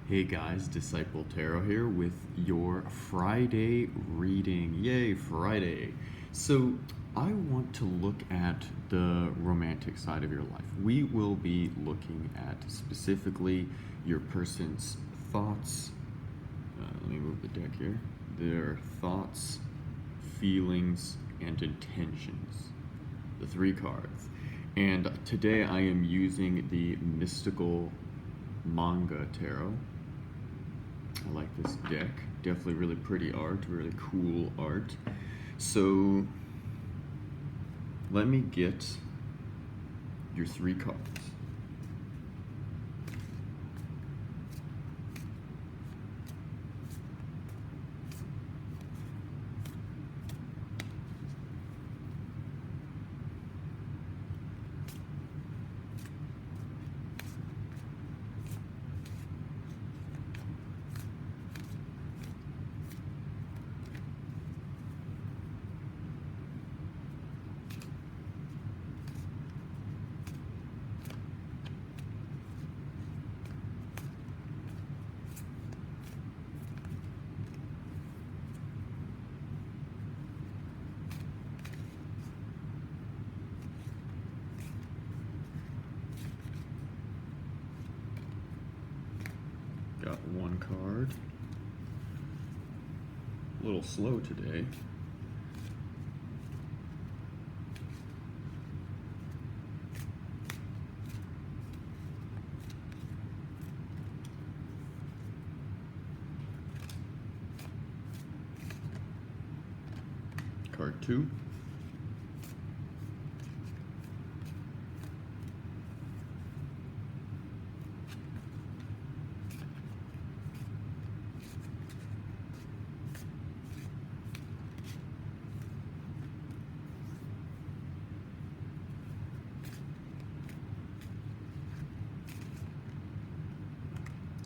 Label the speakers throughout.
Speaker 1: Hey guys, Disciple Tarot here with your Friday reading. Yay, Friday! So, I want to look at the romantic side of your life. We will be looking at specifically your person's thoughts. Let me move the deck here. Their thoughts, feelings, and intentions. The three cards. And today I am using the Mystical Manga Tarot. I like this deck. Definitely really pretty art, really cool art. So let me get your three cards. Got one card. A little slow today. Card two.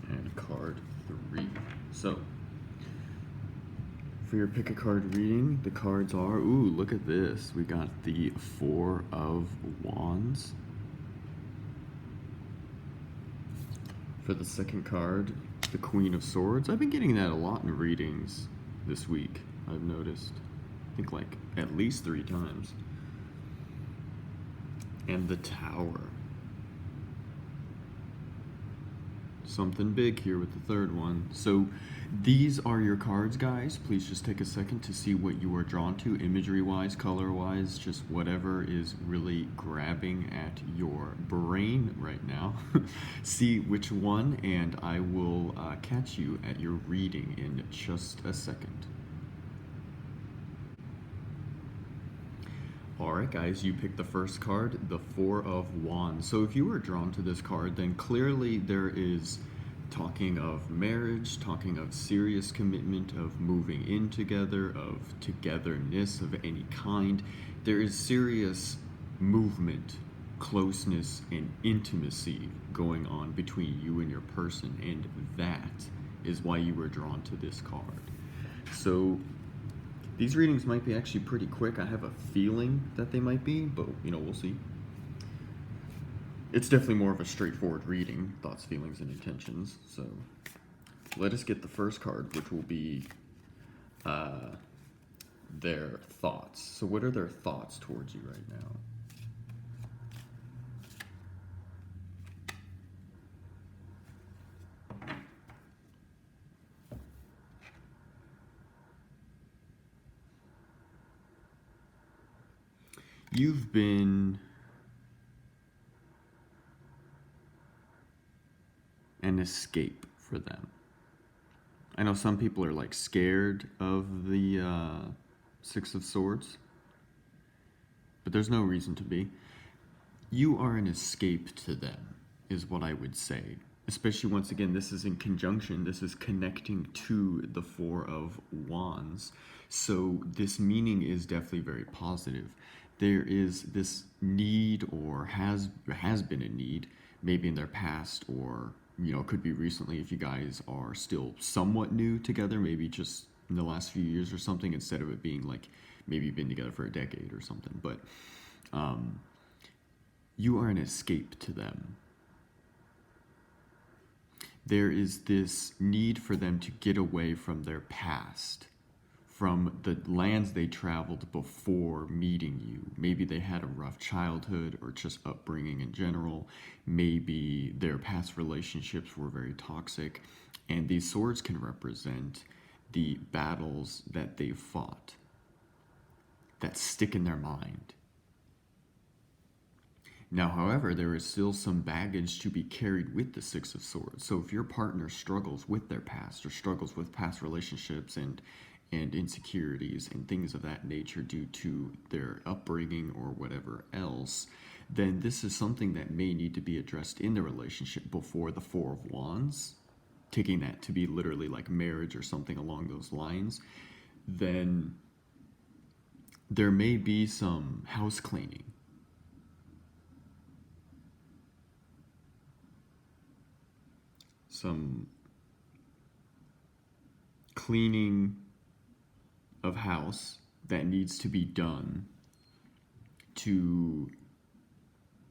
Speaker 1: And card three. So, for your pick a card reading, the cards are, ooh, look at this. We got the Four of Wands. For the second card, the Queen of Swords. I've been getting that a lot in readings this week, I've noticed. I think like at least 3 times. And the Tower. Something big here with the third one. So these are your cards, guys. Please just take a second to see what you are drawn to, imagery-wise, color-wise, just whatever is really grabbing at your brain right now. See which one, and I will catch you at your reading in just a second. Alright guys, you picked the first card, the Four of Wands. So if you were drawn to this card, then clearly there is talking of marriage, talking of serious commitment, of moving in together, of togetherness of any kind. There is serious movement, closeness, and intimacy going on between you and your person, and that is why you were drawn to this card. So these readings might be actually pretty quick. I have a feeling that they might be, but we'll see. It's definitely more of a straightforward reading, thoughts, feelings, and intentions. So let us get the first card, which will be their thoughts. So what are their thoughts towards you right now? You've been an escape for them. I know some people are like scared of the Six of Swords, but there's no reason to be. You are an escape to them, is what I would say. Especially once again, this is in conjunction, this is connecting to the Four of Wands. So this meaning is definitely very positive. There is this need, or has been a need, maybe in their past, or it could be recently if you guys are still somewhat new together, maybe just in the last few years or something, instead of it being like maybe you've been together for a decade or something. But you are an escape to them. there is this need for them to get away from their past, from the lands they traveled before meeting you. Maybe they had a rough childhood or just upbringing in general. Maybe their past relationships were very toxic. And these swords can represent the battles that they fought that stick in their mind. Now, however, there is still some baggage to be carried with the Six of Swords. So if your partner struggles with their past or struggles with past relationships and insecurities and things of that nature due to their upbringing or whatever else, then this is something that may need to be addressed in the relationship before the Four of Wands, taking that to be literally like marriage or something along those lines. Then there may be some house cleaning. Some cleaning of house that needs to be done to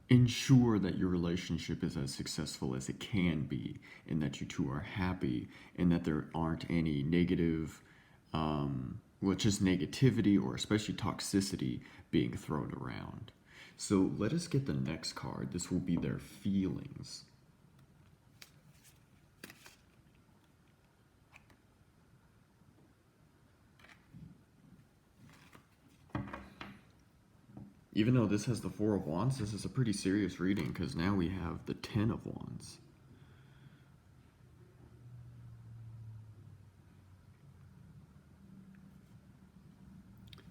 Speaker 1: ensure that your relationship is as successful as it can be, and that you two are happy, and that there aren't any negative, just negativity or especially toxicity being thrown around. So let us get the next card. This will be their feelings. Even though this has the Four of Wands, this is a pretty serious reading because now we have the Ten of Wands.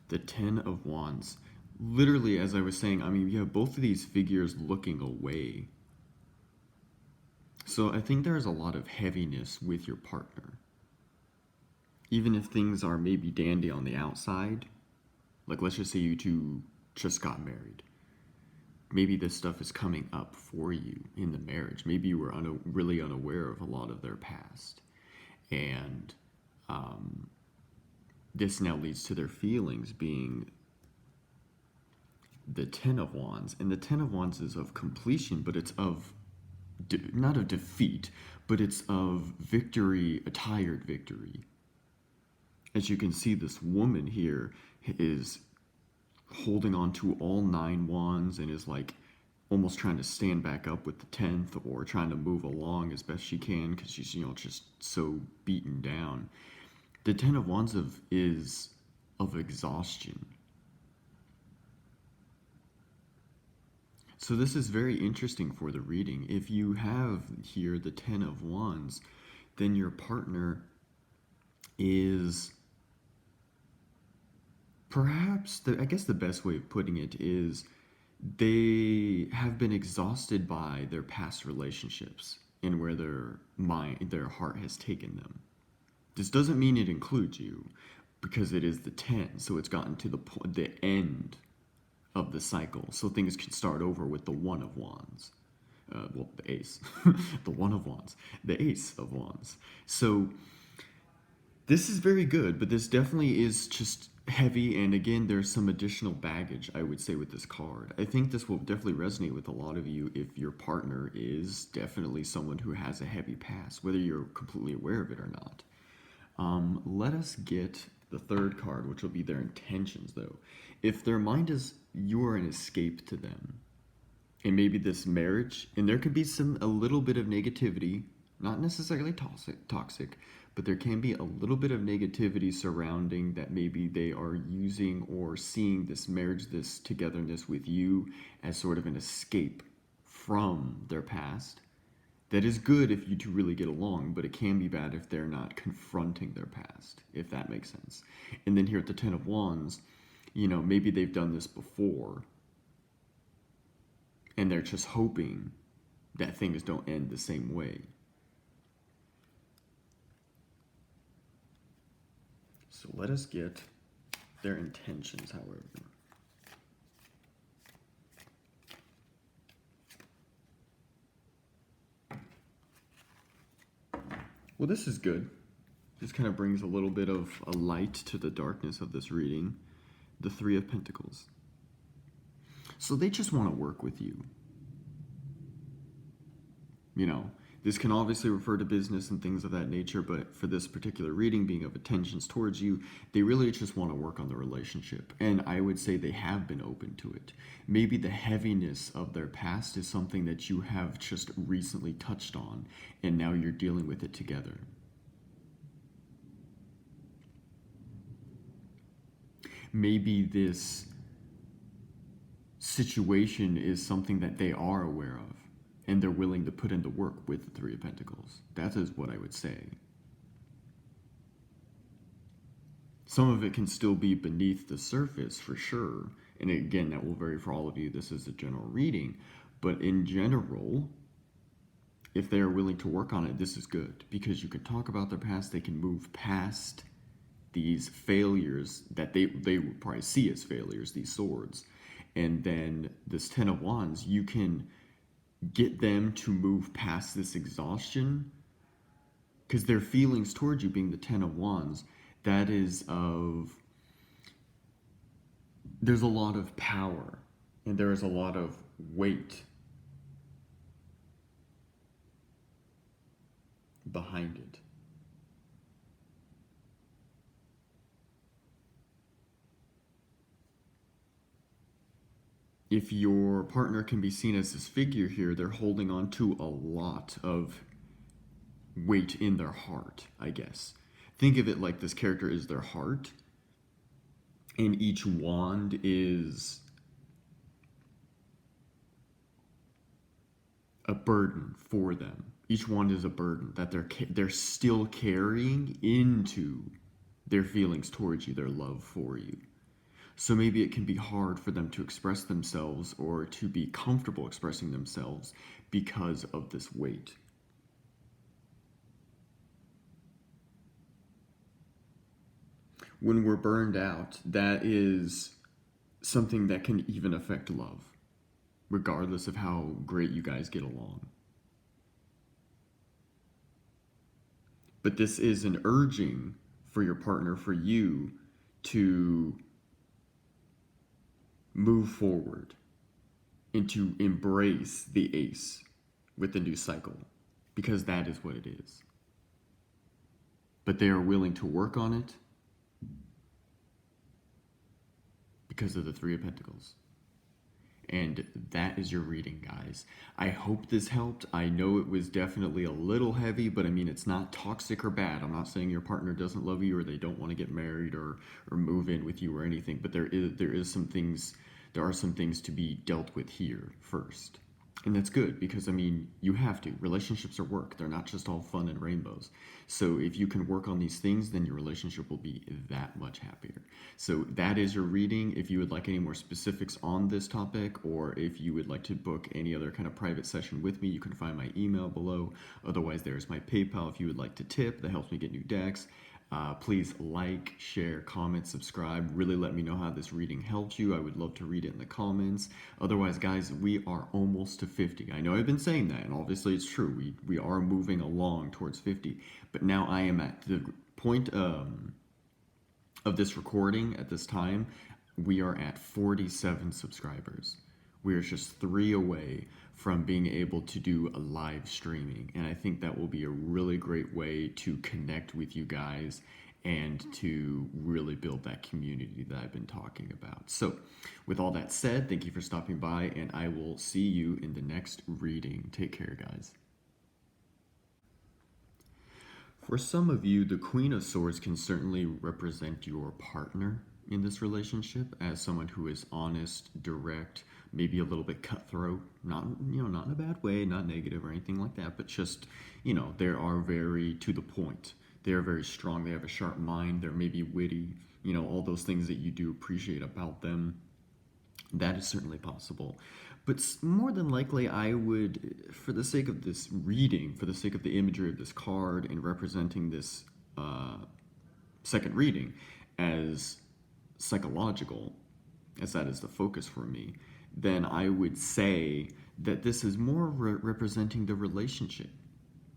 Speaker 1: The Ten of Wands. Literally, as I was saying, I mean, you have both of these figures looking away. So I think there is a lot of heaviness with your partner. Even if things are maybe dandy on the outside, like let's just say you two just got married. Maybe this stuff is coming up for you in the marriage. Maybe you were really unaware of a lot of their past. And this now leads to their feelings being the Ten of Wands. And the Ten of Wands is of completion, but it's of, not of defeat, but it's of victory, a tired victory. As you can see, this woman here is holding on to all 9 wands and is like almost trying to stand back up with the 10th, or trying to move along as best she can because she's, just so beaten down. The 10 of Wands is of exhaustion. So this is very interesting for the reading. If you have here the 10 of Wands, then your partner is perhaps, I guess the best way of putting it is they have been exhausted by their past relationships and where their heart has taken them. This doesn't mean it includes you, because it is the 10, so it's gotten to the end of the cycle, so things can start over with the One of Wands. The Ace. The One of Wands. The Ace of Wands. So this is very good, but this definitely is just heavy, and again, there's some additional baggage, I would say, with this card. I think this will definitely resonate with a lot of you if your partner is definitely someone who has a heavy past, whether you're completely aware of it or not. Let us get the third card, which will be their intentions, though. If their mind is you are an escape to them, and maybe this marriage, and there could be a little bit of negativity, not necessarily toxic, but there can be a little bit of negativity surrounding that. Maybe they are using or seeing this marriage, this togetherness with you, as sort of an escape from their past. That is good if you two really get along, but it can be bad if they're not confronting their past, if that makes sense. And then here at the 10 of Wands, maybe they've done this before, and they're just hoping that things don't end the same way. So let us get their intentions, however. Well, this is good. This kind of brings a little bit of a light to the darkness of this reading. The Three of Pentacles. So they just want to work with you. This can obviously refer to business and things of that nature, but for this particular reading being of intentions towards you, they really just want to work on the relationship. And I would say they have been open to it. Maybe the heaviness of their past is something that you have just recently touched on, and now you're dealing with it together. Maybe this situation is something that they are aware of and they're willing to put in the work with the Three of Pentacles. That is what I would say. Some of it can still be beneath the surface for sure. And again, that will vary for all of you. This is a general reading. But in general, if they are willing to work on it, this is good. Because you can talk about their past. They can move past these failures that they would probably see as failures, these swords. And then this Ten of Wands, you can get them to move past this exhaustion, because their feelings towards you, being the Ten of Wands, that is of, there's a lot of power and there is a lot of weight behind it. If your partner can be seen as this figure here, they're holding on to a lot of weight in their heart, I guess. Think of it like this character is their heart, and each wand is a burden for them. Each wand is a burden that they're still carrying into their feelings towards you, their love for you. So maybe it can be hard for them to express themselves or to be comfortable expressing themselves because of this weight. When we're burned out, that is something that can even affect love, regardless of how great you guys get along. But this is an urging for your partner, for you, to move forward and to embrace the ace with the new cycle, because that is what it is. But they are willing to work on it because of the Three of Pentacles. And that is your reading, guys. I hope this helped. I know it was definitely a little heavy, but I mean, it's not toxic or bad. I'm not saying your partner doesn't love you or they don't want to get married or move in with you or anything, but there are some things to be dealt with here first. And that's good, because I mean, you have to. Relationships are work. They're not just all fun and rainbows. So if you can work on these things, then your relationship will be that much happier. So that is your reading. If you would like any more specifics on this topic, or if you would like to book any other kind of private session with me, you can find my email below. Otherwise, there's my PayPal if you would like to tip. That helps me get new decks. Please like, share, comment, subscribe. Really let me know how this reading helped you. I would love to read it in the comments. Otherwise, guys, we are almost to 50. I know I've been saying that, and obviously it's true. We are moving along towards 50. But now I am at the point of this recording at this time. We are at 47 subscribers. We are just 3 away from being able to do a live streaming. And I think that will be a really great way to connect with you guys and to really build that community that I've been talking about. So with all that said, thank you for stopping by, and I will see you in the next reading. Take care, guys. For some of you, the Queen of Swords can certainly represent your partner in this relationship as someone who is honest, direct, maybe a little bit cutthroat, not in a bad way, not negative or anything like that, but just, they are very to the point. They are very strong. They have a sharp mind. They're maybe witty, all those things that you do appreciate about them. That is certainly possible. But more than likely, I would, for the sake of this reading, for the sake of the imagery of this card and representing this second reading as psychological, as that is the focus for me, then I would say that this is more representing the relationship.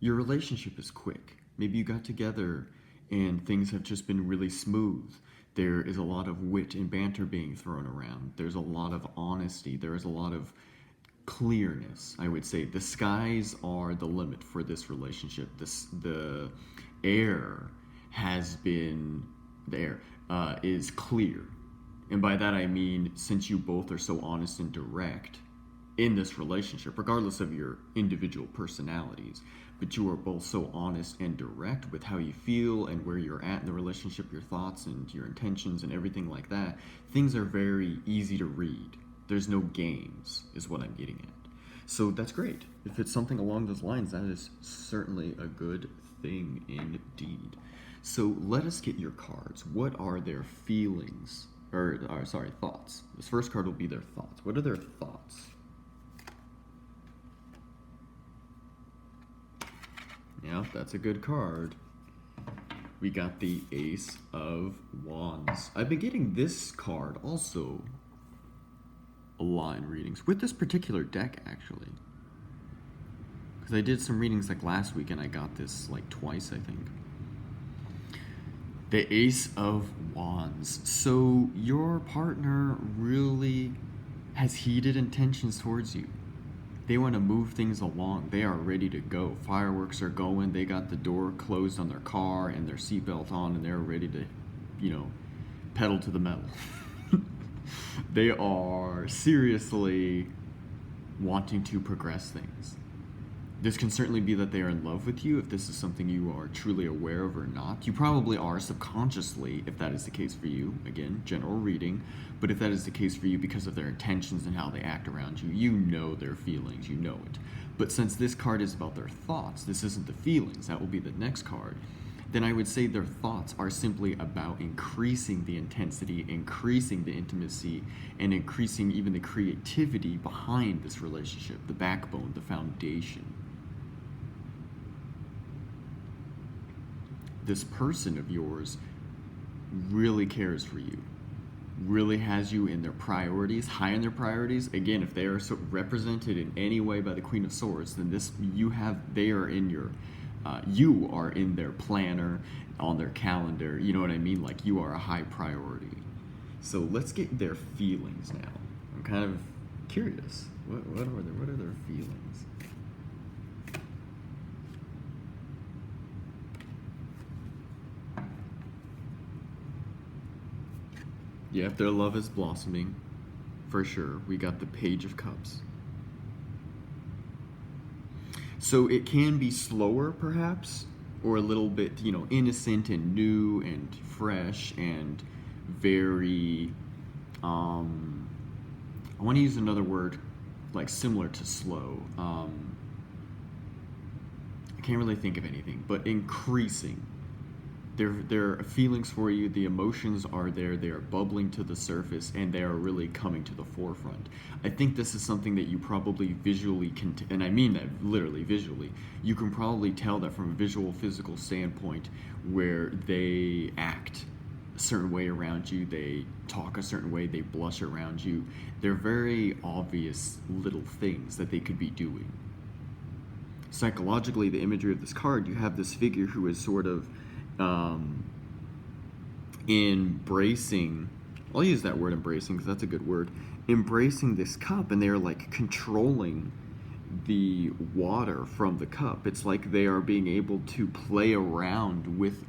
Speaker 1: Your relationship is quick. Maybe you got together and things have just been really smooth. There is a lot of wit and banter being thrown around. There's a lot of honesty. There is a lot of clearness. I would say the skies are the limit for this relationship. The air has been the air is clear, and by that I mean, since you both are so honest and direct in this relationship, regardless of your individual personalities, but you are both so honest and direct with how you feel and where you're at in the relationship, your thoughts and your intentions and everything like that, things are very easy to read. There's no games, is what I'm getting at. So that's great. If it's something along those lines, that is certainly a good thing indeed. So let us get your cards. What are their feelings? Thoughts. This first card will be their thoughts. What are their thoughts? Yeah, that's a good card. We got the Ace of Wands. I've been getting this card also a lot in readings with this particular deck, actually. Because I did some readings like last week and I got this like twice, I think. The Ace of Wands. So your partner really has heated intentions towards you. They want to move things along. They are ready to go. Fireworks are going. They got the door closed on their car and their seatbelt on, and they're ready to, pedal to the metal. They are seriously wanting to progress things. This can certainly be that they are in love with you, if this is something you are truly aware of or not. You probably are subconsciously, if that is the case for you. Again, general reading. But if that is the case for you because of their intentions and how they act around you, you know their feelings, you know it. But since this card is about their thoughts, this isn't the feelings, that will be the next card, then I would say their thoughts are simply about increasing the intensity, increasing the intimacy, and increasing even the creativity behind this relationship, the backbone, the foundation. This person of yours really cares for you, really has you in their priorities, high in their priorities. Again, if they are so represented in any way by the Queen of Swords, then you are in their planner, on their calendar. You know what I mean? Like, you are a high priority. So let's get their feelings now. I'm kind of curious. What are their feelings? Yeah, if their love is blossoming, for sure. We got the Page of Cups. So it can be slower, perhaps, or a little bit, innocent and new and fresh and very, I want to use another word, like similar to slow. I can't really think of anything, but increasing. Their feelings for you, the emotions are there, they are bubbling to the surface, and they are really coming to the forefront. I think this is something that you probably visually can, and I mean that literally visually, you can probably tell that from a visual, physical standpoint, where they act a certain way around you, they talk a certain way, they blush around you. They're very obvious little things that they could be doing. Psychologically, the imagery of this card, you have this figure who is sort of embracing, I'll use that word embracing because that's a good word, embracing this cup, and they're like controlling the water from the cup. It's like they are being able to play around with,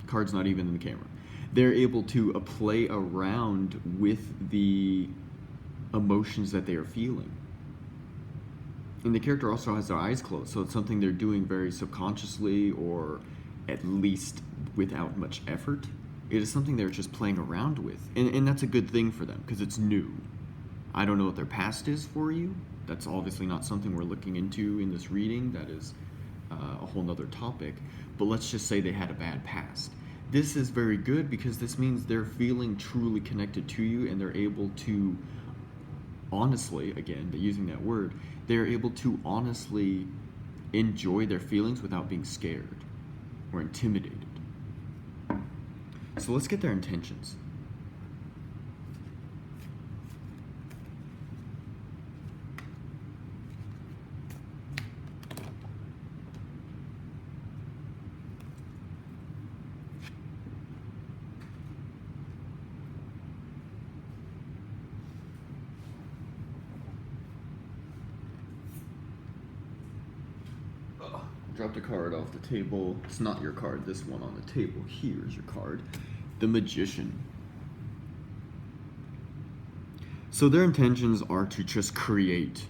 Speaker 1: card's not even in the camera. They're able to play around with the emotions that they are feeling. And the character also has their eyes closed, so it's something they're doing very subconsciously, or at least without much effort. It is something they're just playing around with. And that's a good thing for them, because it's new. I don't know what their past is for you. That's obviously not something we're looking into in this reading. That is a whole nother topic. But let's just say they had a bad past. This is very good because this means they're feeling truly connected to you, and they're able to honestly, again, using that word, they're able to honestly enjoy their feelings without being scared or intimidated. So let's get their intentions. Drop the card off the table. It's not your card. This one on the table here is your card. The Magician. So their intentions are to just create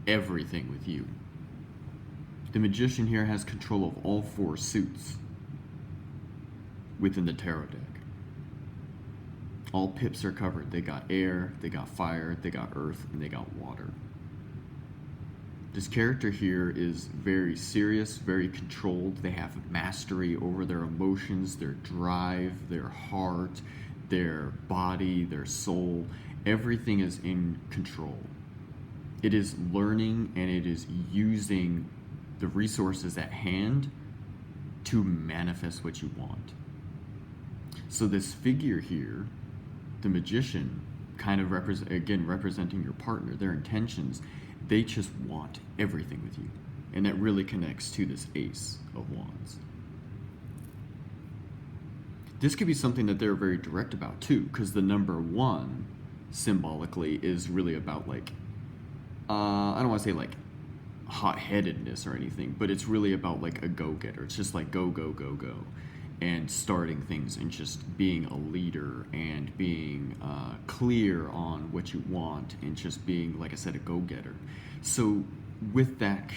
Speaker 1: everything with you. The Magician here has control of all 4 suits within the tarot deck. All pips are covered. They got air, they got fire, they got earth, and they got water. This character here is very serious, very controlled. They have mastery over their emotions, their drive, their heart, their body, their soul. Everything is in control. It is learning and it is using the resources at hand to manifest what you want. So this figure here, the Magician, kind of representing your partner, their intentions, they just want everything with you. And that really connects to this Ace of Wands. This could be something that they're very direct about too, because the number 1 symbolically is really about like, I don't want to say like hot-headedness or anything, but it's really about like a go-getter. It's just like go, go, go, go. And starting things and just being a leader and being clear on what you want and just being, like I said, a go-getter. So with that,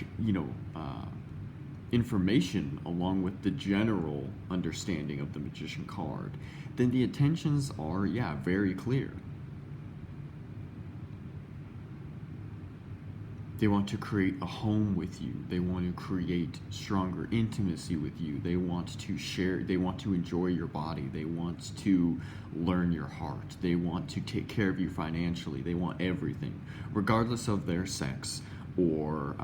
Speaker 1: information along with the general understanding of the Magician card, then the intentions are, very clear. They want to create a home with you. They want to create stronger intimacy with you. They want to share, they want to enjoy your body. They want to learn your heart. They want to take care of you financially. They want everything, regardless of their sex or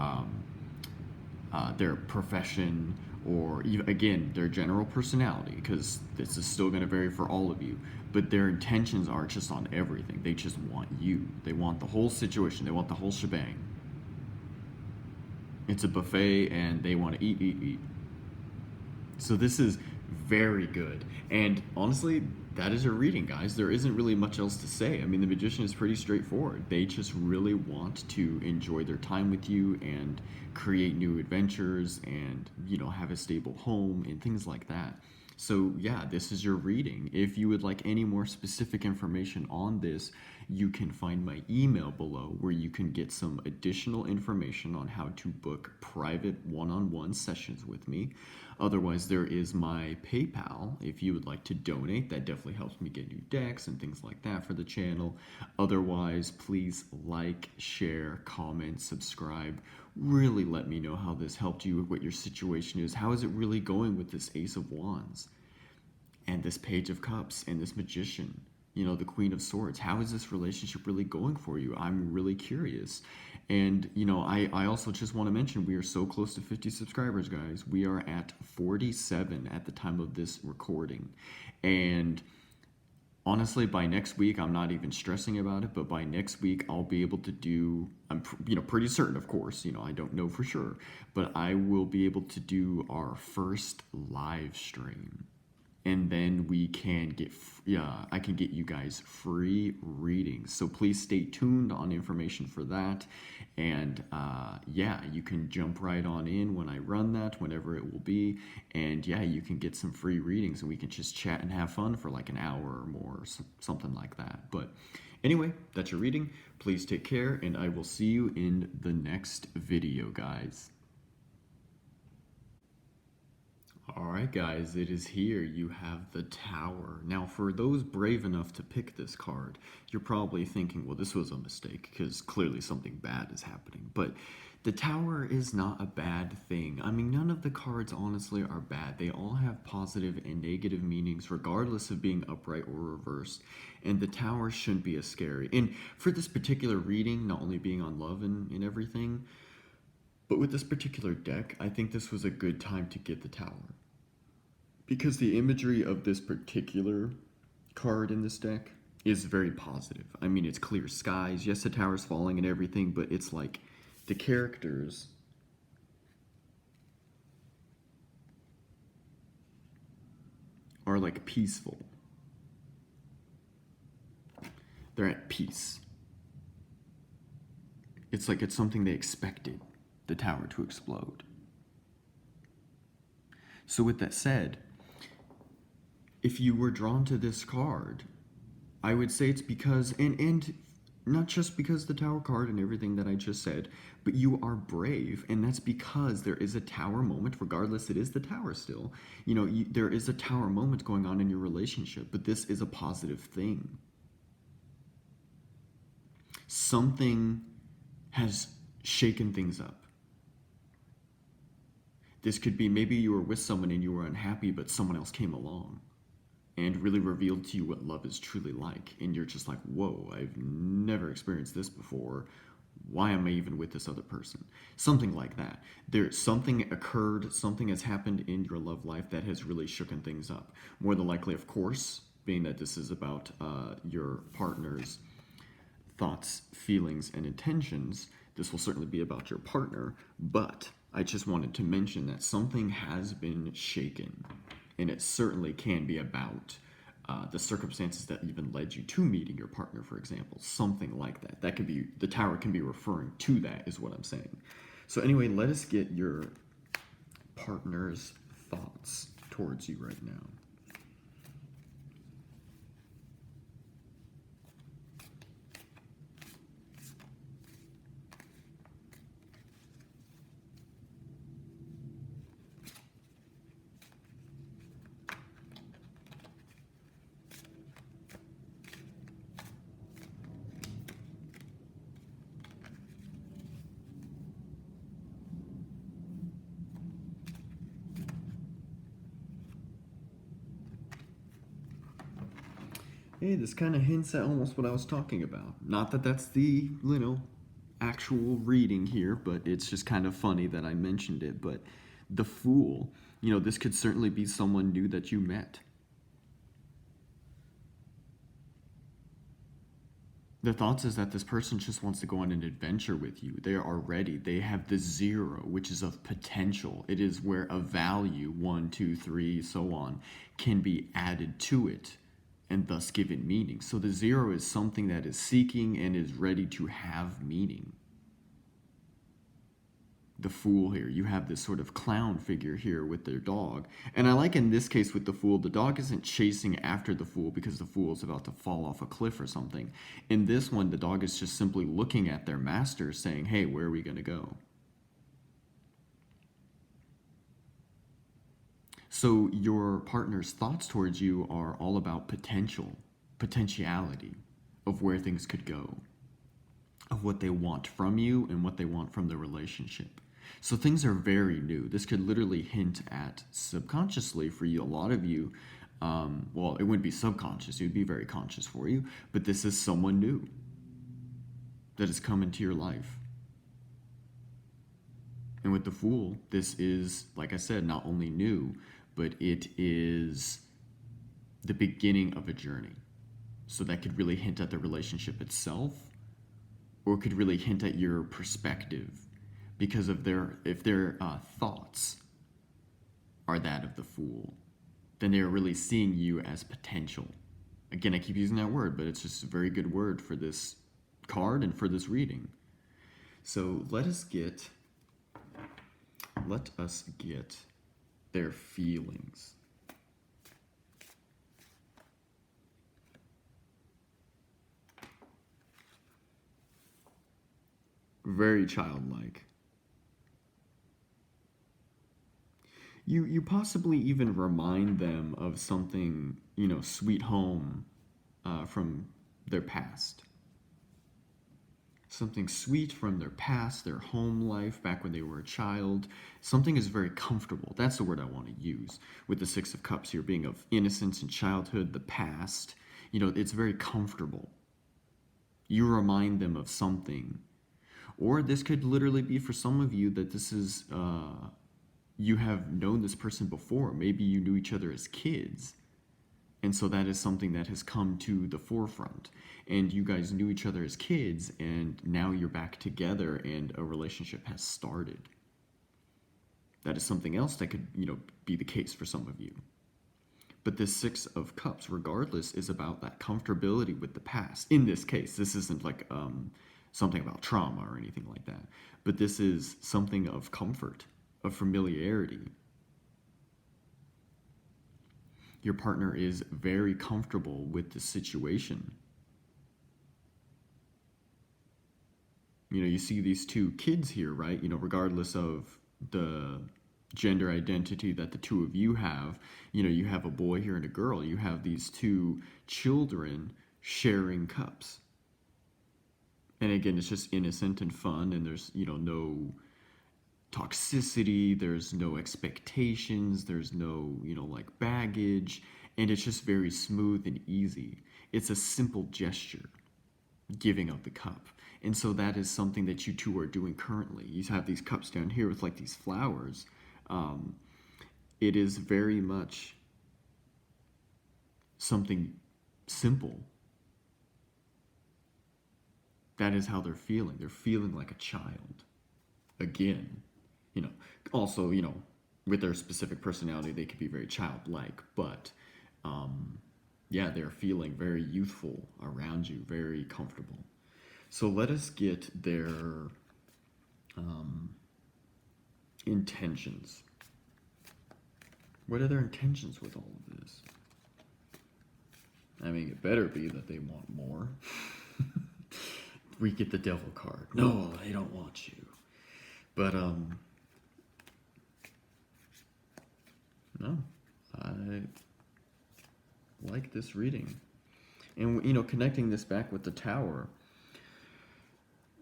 Speaker 1: their profession or even, again, their general personality, because this is still going to vary for all of you. But their intentions are just on everything. They just want you. They want the whole situation. They want the whole shebang. It's a buffet and they want to eat, eat, eat. So this is very good. And honestly, that is your reading, guys. There isn't really much else to say. I mean, the Magician is pretty straightforward. They just really want to enjoy their time with you and create new adventures and, have a stable home and things like that. So this is your reading. If you would like any more specific information on this, you can find my email below where you can get some additional information on how to book private one-on-one sessions with me. Otherwise, there is my PayPal. If you would like to donate, that definitely helps me get new decks and things like that for the channel. Otherwise, please like, share, comment, subscribe. Really let me know how this helped you, what your situation is. How is it really going with this Ace of Wands and this Page of Cups and this Magician? The Queen of Swords. How is this relationship really going for you? I'm really curious. And, I also just want to mention we are so close to 50 subscribers, guys. We are at 47 at the time of this recording. And honestly, by next week, I'm not even stressing about it, but by next week, I'll be able to do, I'm pretty certain, of course, I don't know for sure, but I will be able to do our first live stream. And then we can get, I can get you guys free readings. So please stay tuned on information for that. And you can jump right on in when I run that, whenever it will be. And you can get some free readings and we can just chat and have fun for like an hour or more, something like that. But anyway, that's your reading. Please take care and I will see you in the next video, guys. Alright guys, it is here. You have the Tower. Now for those brave enough to pick this card, you're probably thinking, well, this was a mistake because clearly something bad is happening. But the Tower is not a bad thing. I mean, none of the cards honestly are bad. They all have positive and negative meanings regardless of being upright or reversed. And the Tower shouldn't be as scary. And for this particular reading, not only being on love and everything, but with this particular deck, I think this was a good time to get the Tower. Because the imagery of this particular card in this deck is very positive. I mean, it's clear skies. Yes, the Tower's falling and everything, but it's like the characters are like peaceful. They're at peace. It's like it's something they expected the Tower to explode. So with that said, if you were drawn to this card, I would say it's because, and not just because the Tower card and everything that I just said, but you are brave, and that's because there is a Tower moment. Regardless, it is the Tower still. There is a Tower moment going on in your relationship, but this is a positive thing. Something has shaken things up. This could be maybe you were with someone and you were unhappy, but someone else came along and really revealed to you what love is truly like. And you're just like, whoa, I've never experienced this before. Why am I even with this other person? Something like that. Something occurred, something has happened in your love life that has really shooken things up. More than likely, of course, being that this is about your partner's thoughts, feelings, and intentions, this will certainly be about your partner, but I just wanted to mention that something has been shaken, and it certainly can be about the circumstances that even led you to meeting your partner, for example, something like that. That could be, the Tower can be referring to that, is what I'm saying. So anyway, let us get your partner's thoughts towards you right now. Hey, this kind of hints at almost what I was talking about. Not that that's the, actual reading here, but it's just kind of funny that I mentioned it. But the Fool, this could certainly be someone new that you met. The thoughts is that this person just wants to go on an adventure with you. They are ready. They have the 0, which is of potential. It is where a value, 1, 2, 3, so on, can be added to it and thus given meaning. So the 0 is something that is seeking and is ready to have meaning. The Fool here, you have this sort of clown figure here with their dog. And I like in this case with the Fool, the dog isn't chasing after the Fool because the Fool is about to fall off a cliff or something. In this one, the dog is just simply looking at their master saying, hey, where are we going to go? So your partner's thoughts towards you are all about potentiality of where things could go, of what they want from you and what they want from the relationship. So things are very new. This could literally hint at subconsciously for you, a lot of you, well, it wouldn't be subconscious, it would be very conscious for you, but this is someone new that has come into your life. And with the Fool, this is, like I said, not only new, but it is the beginning of a journey. So that could really hint at the relationship itself, or could really hint at your perspective, because if their thoughts are that of the Fool, then they are really seeing you as potential. Again, I keep using that word, but it's just a very good word for this card and for this reading. So let us get their feelings. Very childlike. You possibly even remind them of something, sweet home from their past. Something sweet from their past, their home life, back when they were a child. Something is very comfortable. That's the word I want to use. With the 6 of Cups here being of innocence and childhood, the past, it's very comfortable. You remind them of something. Or this could literally be for some of you that this is, you have known this person before. Maybe you knew each other as kids. And so that is something that has come to the forefront. And you guys knew each other as kids, and now you're back together and a relationship has started. That is something else that could, be the case for some of you. But this 6 of Cups, regardless, is about that comfortability with the past. In this case, this isn't like something about trauma or anything like that. But this is something of comfort, of familiarity. Your partner is very comfortable with the situation. You know, you see these two kids here, right? You know, regardless of the gender identity that the two of you have, you know, you have a boy here and a girl. You have these two children sharing cups. And again, it's just innocent and fun, and there's, you know, no toxicity, there's no expectations, there's no, you know, like baggage, and it's just very smooth and easy. It's a simple gesture, giving up the cup. And so that is something that you two are doing currently. You have these cups down here with like these flowers. It is very much something simple. That is how they're feeling. They're feeling like a child. Again, you know, also, you know, with their specific personality, they could be very childlike, but yeah, they're feeling very youthful around you, very comfortable. So let us get their intentions. What are their intentions with all of this? I mean, it better be that they want more. We get the devil card. No, they don't want you. But, no, I like this reading. And, you know, connecting this back with the tower,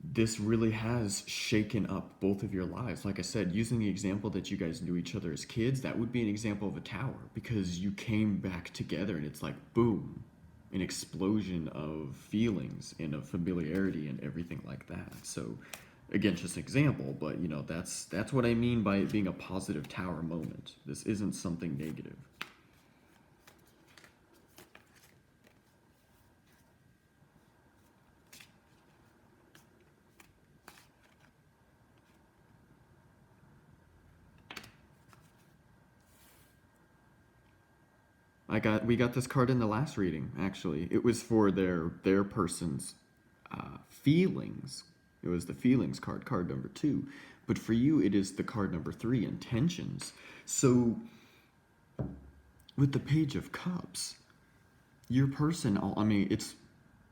Speaker 1: this really has shaken up both of your lives. Like I said, using the example that you guys knew each other as kids, that would be an example of a tower, because you came back together and it's like, boom, an explosion of feelings and of familiarity and everything like that. So again, just an example, but you know, that's what I mean by it being a positive tower moment. This isn't something negative. We got this card in the last reading. Actually, it was for their person's feelings. It was the feelings card, card number 2. But for you, it is the card number 3, intentions. So with the Page of Cups, your person, I mean, it's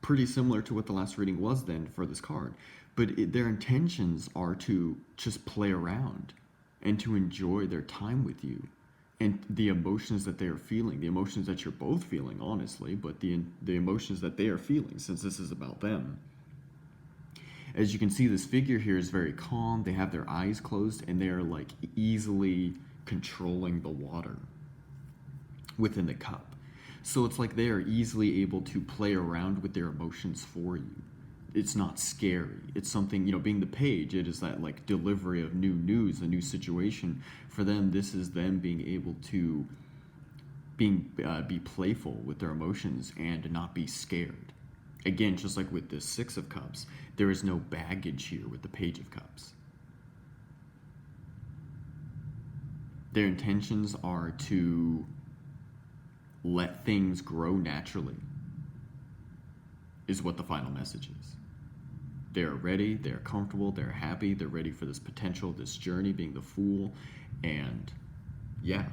Speaker 1: pretty similar to what the last reading was then for this card, but their intentions are to just play around and to enjoy their time with you, and the emotions that they are feeling, the emotions that you're both feeling, honestly, but the emotions that they are feeling, since this is about them. As you can see, this figure here is very calm. They have their eyes closed, and they are like easily controlling the water within the cup. So it's like they are easily able to play around with their emotions for you. It's not scary. It's something, you know, being the page, it is that like delivery of new news, a new situation. For them, this is them being able to be playful with their emotions and not be scared. Again, just like with the 6 of Cups, there is no baggage here with the Page of Cups. Their intentions are to let things grow naturally, is what the final message is. They're ready, they're comfortable, they're happy, they're ready for this potential, this journey, being the Fool, and yeah,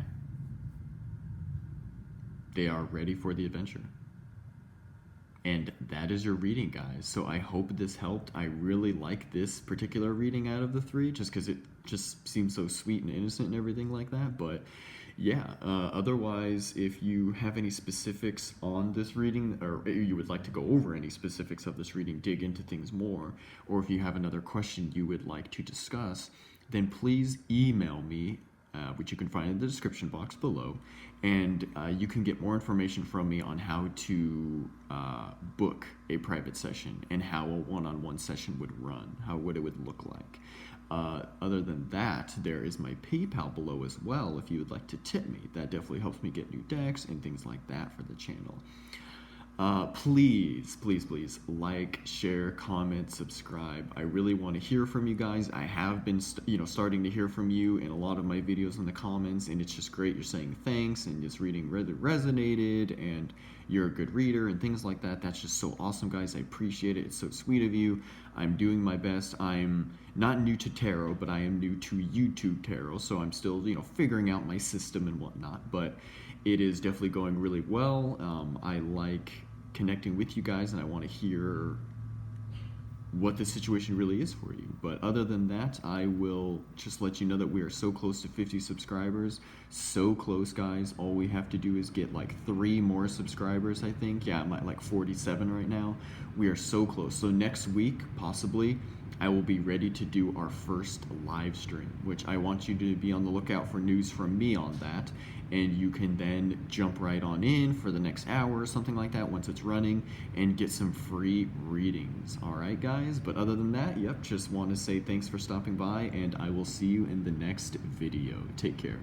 Speaker 1: they are ready for the adventure. And that is your reading, guys. So I hope this helped. I really like this particular reading out of the 3, just because it just seems so sweet and innocent and everything like that. But yeah, otherwise, if you have any specifics on this reading, or you would like to go over any specifics of this reading, dig into things more, or if you have another question you would like to discuss, then please email me, which you can find in the description box below, and you can get more information from me on how to book a private session and how a one-on-one session would run, what it would look like. Other than that, there is my PayPal below as well if you would like to tip me. That definitely helps me get new decks and things like that for the channel. Please, please, please like, share, comment, subscribe. I really want to hear from you guys. I have been, starting to hear from you in a lot of my videos in the comments, and it's just great. You're saying thanks, and it's reading really resonated, and you're a good reader, and things like that. That's just so awesome, guys. I appreciate it. It's so sweet of you. I'm doing my best. I'm not new to tarot, but I am new to YouTube tarot, so I'm still, figuring out my system and whatnot. But it is definitely going really well. I like connecting with you guys, and I want to hear what the situation really is for you. But other than that, I will just let you know that we are so close to 50 subscribers. So close, guys. All we have to do is get like 3 more subscribers, I think. Yeah, I'm at like 47 right now. We are so close. So next week, possibly, I will be ready to do our first live stream, which I want you to be on the lookout for news from me on that. And you can then jump right on in for the next hour or something like that once it's running and get some free readings. All right, guys? But other than that, yep, just want to say thanks for stopping by, and I will see you in the next video. Take care.